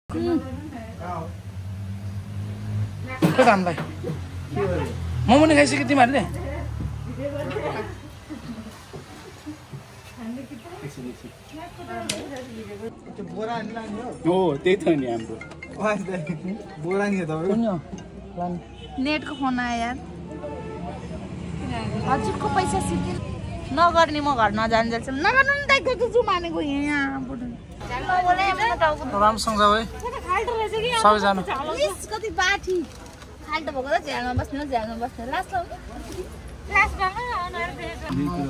के कामलाई मोमो नि खाइसक्यो तिमीहरूले हो त्यही त नि हाम्रो बोरा नि तपाईको नेटको फोन आयो यार हजुरको पैसा सिधै नगर्ने म घर नजान्छु नगर्नु नि दाइ जु मानेको यहाँ राम्रोसँग जाऊ है सबैजना कति बाठी खाल्टो भएको त झ्यालमा बस्ने लास्ट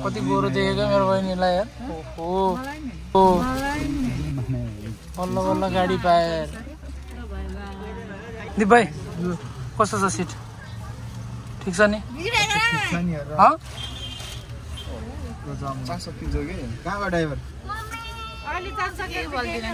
कति गोरो देखेको मेरो बहिनीलाई यार बल्ल बल्ल गाडी पाए दिप भाइ कस्तो छ सिट ठिक छ नि कहाँको ड्राइभर केही बोल्दिन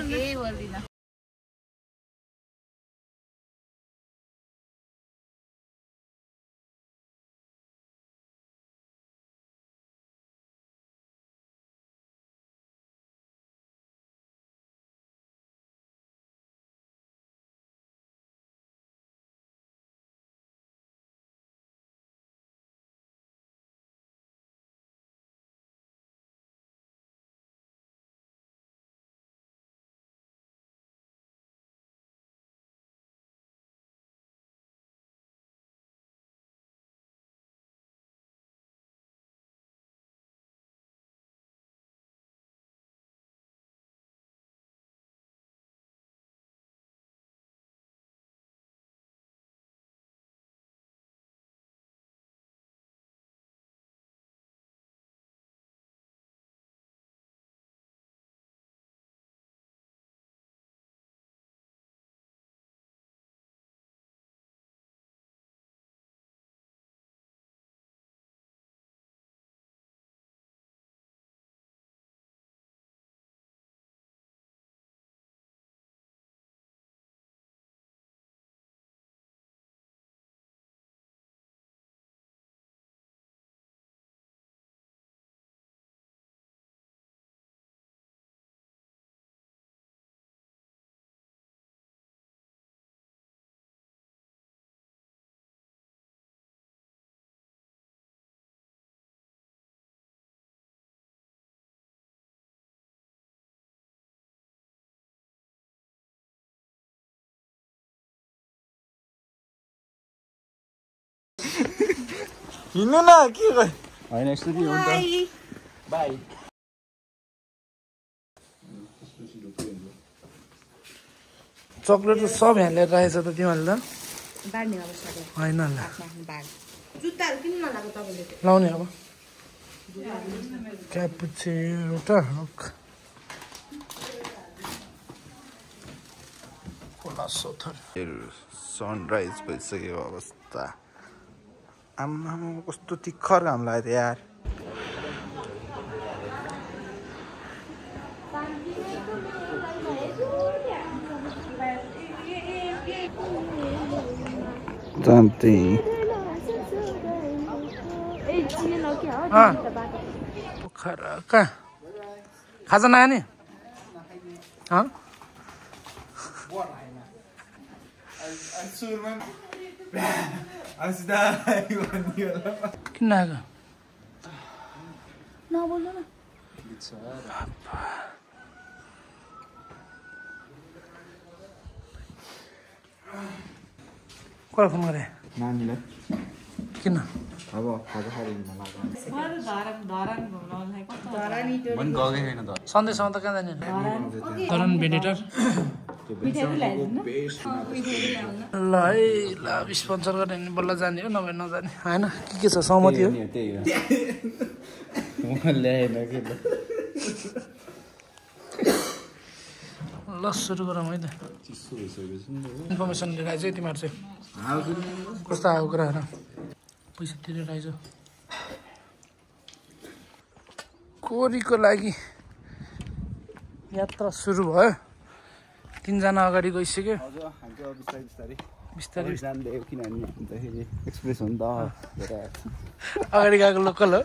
हिँड्नु न के होइन यसरी हो नि त बाई चक्लेट त सब यहाँ लिएर राखेछ त तिमीहरूले त होइन लाउने अब क्यापुचिनो एउटा सनराइज भइसक्यो अवस्था आम्मा कस्तो तिखर घाम लाग्यो यार पोखरा कहाँ खाजा नआयो नि किन आएको नबोल्नु न कसलाई फोन गरे नानीलाई किन अब खाजा खाएर सन्देशमा त कहाँ जाने धरन भेनेटर ल है ल स्पोन्सर गर्ने भने बल्ल जाने हो नभए नजाने होइन के छ सहमति हो ल सुरु गरौँ है त इन्फर्मेसन लिएर आइज है तिमीहरू चाहिँ कस्तो आएको कुराहरू पैसा तिरेर आइज कोरीको लागि यात्रा सुरु भयो 3 जना अगाडि गइसक्यो बिस्तारै अगाडि गएको लोकल हो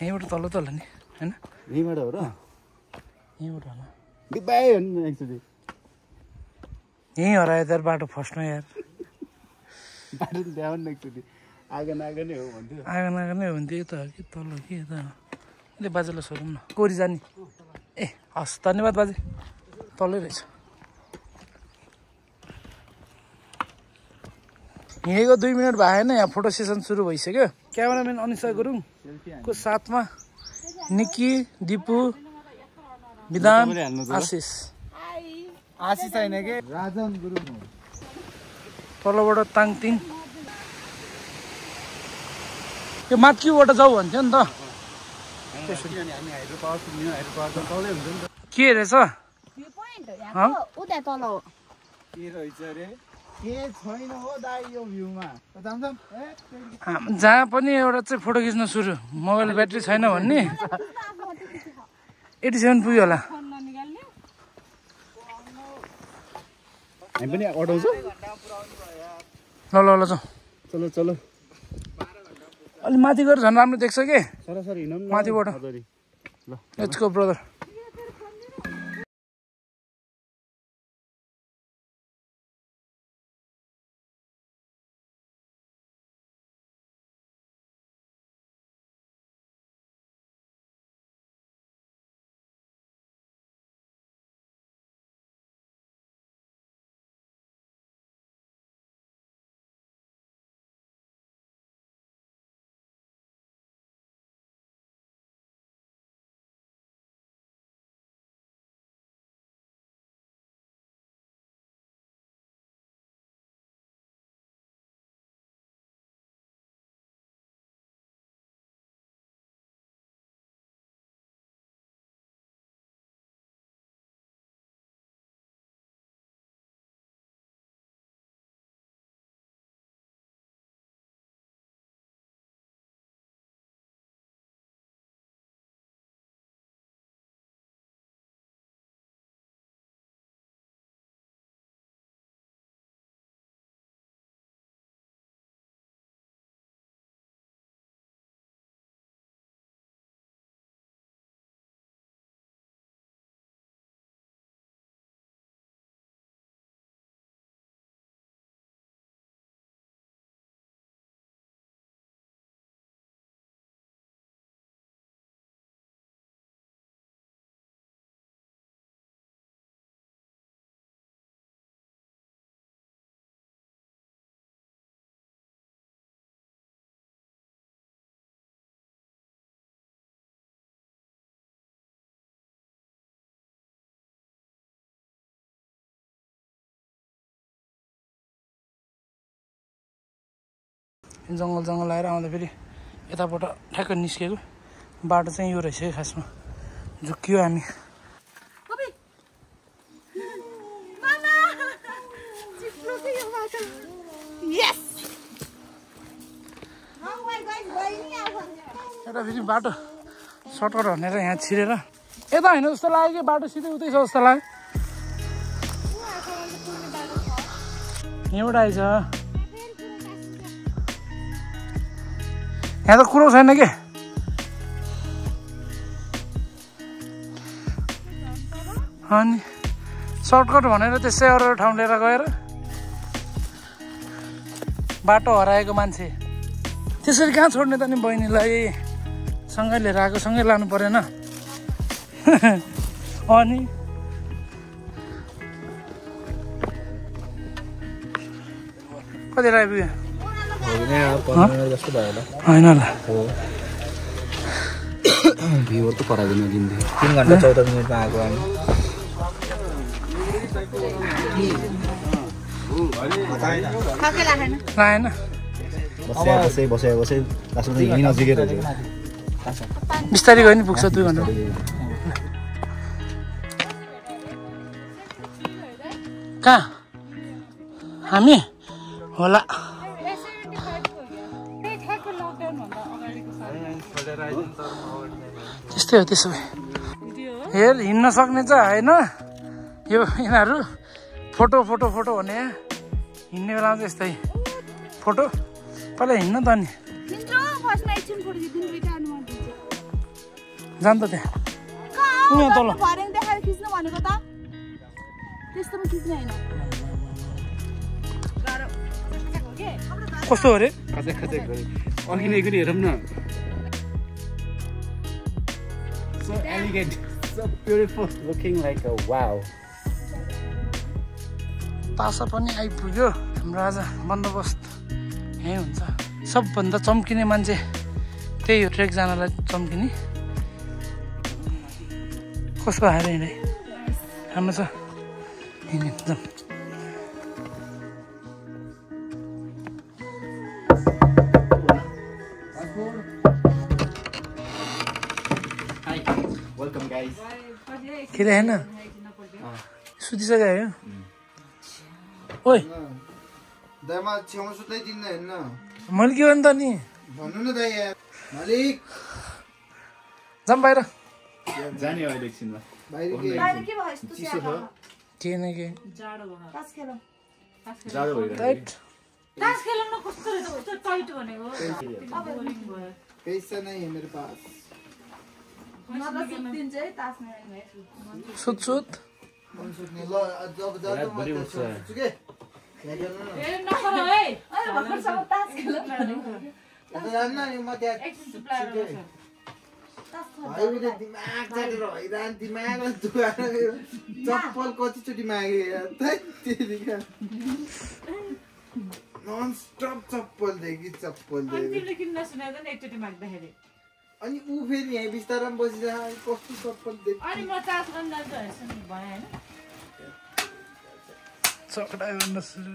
यहीँबाट तल्लो तल नि होइन यहीँबाट हो र यहीँबाट होला डिब्बाइ हो नि एक्चुअली यहीँ हरायो त बाटो फर्स्टमा यार बाटो देखाउनु न एकचोटि आगन आगनै हो भन्थ्यो आगन आगनै हो भने त कि तल के त अहिले बाजेलाई सोधौँ न कोरी जाने ए हस् धन्यवाद बाजे तलै रहेछ यहीँको 2 मिनट भएन यहाँ फोटो सेसन सुरु भइसक्यो क्यामेराम्यान अनिसा गुरुङको साथमा निक्की दिपु विधान आशिष आशिष होइन के राजन गुरुङ हो तलबाट ताङतिङ यो माथिबाट जाऊ भन्थ्यो नि त के रहेछ जहाँ पनि एउटा चाहिँ फोटो खिच्न सुरु मोबाइल ब्याट्री छैन भन्ने 87 पुग्यो होला हामी पनि अटाउँछौँ ल ल ल जाउँ चलो चलो अलि माथि गएर झन् राम्रो देख्छ के सरासरी हिँडौँ न माथिबाट ल लेट्स गो ब्रदर जङ्गल जङ्गल आएर आउँदा फेरि यताबाट ठ्याक्क निस्केको बाटो चाहिँ यो रहेछ है खासमा झुक्कियो हामी एउटा फेरि बाटो सर्टकट भनेर यहाँ छिरेर यता होइन जस्तो लाग्यो कि बाटो सिधै उतै छ जस्तो लाग्यो यहाँबाट आइज यहाँ त कुरो छैन के अनि सर्टकट भनेर त्यसै अरू ठाउँ लिएर गएर बाटो हराएको मान्छे त्यसरी कहाँ छोड्ने त नि बहिनीलाई सँगै लिएर आएको सँगै लानु परेन अनि कति आइपुग्यो होइन ल भ्युवर त पराइदिनु दिन्थ्यो 3 घन्टा 14 मिनटमा आएको हामी लाएन बसे लास्टमा त यहीँ नजिकै रहेछ बिस्तारै गयो नि पुग्छ 2 घन्टा कहाँ हामी होला त्यस्तै हो त्यसो भए हेर हिँड्न सक्ने चाहिँ होइन यो यिनीहरू फोटो फोटो फोटो भने हिँड्ने बेलामा चाहिँ यस्तै फोटो पहिला हिँड्न त नि जान त त्यहाँ उहाँ तल कस्तो हो अरे खचेक खचेक अघि नै गरी हेरौँ न so elegant so beautiful looking like a wow तासा पनि आइपुग्यो हाम्रो आज बन्दोबस्त यहीँ हुन्छ सबभन्दा चम्किने मान्छे त्यही हो ट्रेक जानलाई चम्किने कस्तो आएर हिँडे राम्रो छ हिँड्ने एकदम welcome guys के रे होइन सुतिसक्यो है ओइ दाइमा छेउमा सुत्दै दिन्न हेर्न मैले के भन्नु त नि भन्नु न दाइ यार मालिक जाम बाहिर जाने अहिले एकछिनमा बाहिर के चिसो छ के न के जाडो टाइट पैसा नहीं है मेरे पास सुत सुत कौन सुत्ने ल जब जाडो म सुत्छु के जान्न नि म त्यहाँ भाइ उले दिमाग जाटेर हैरान दिमागमा दुखाएर चप्पल कतिचोटि मागे नन स्टप चप्पल देखि चप्पल अनि ऊ फेरि यहाँ बिस्तारमा बसिरहेको कस्तो चप्पल देखि चकडा गर्न सुरु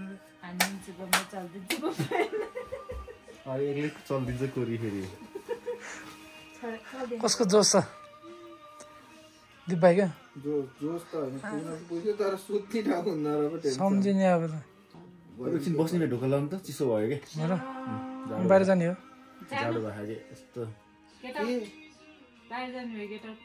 अहिले चल्दिन्छ कोरी फेरि कसको जोस छ दिप भाइ क्या जोस त होइन पुग्यो तर सुत्ने ठाउँ हुन्न र पो सम्झिने अब त एकछिन बस्ने ढोका लाउनु त चिसो भयो के बाहिर जाने हो जाडो भयो कि यस्तो बाहिर जाने हो केटा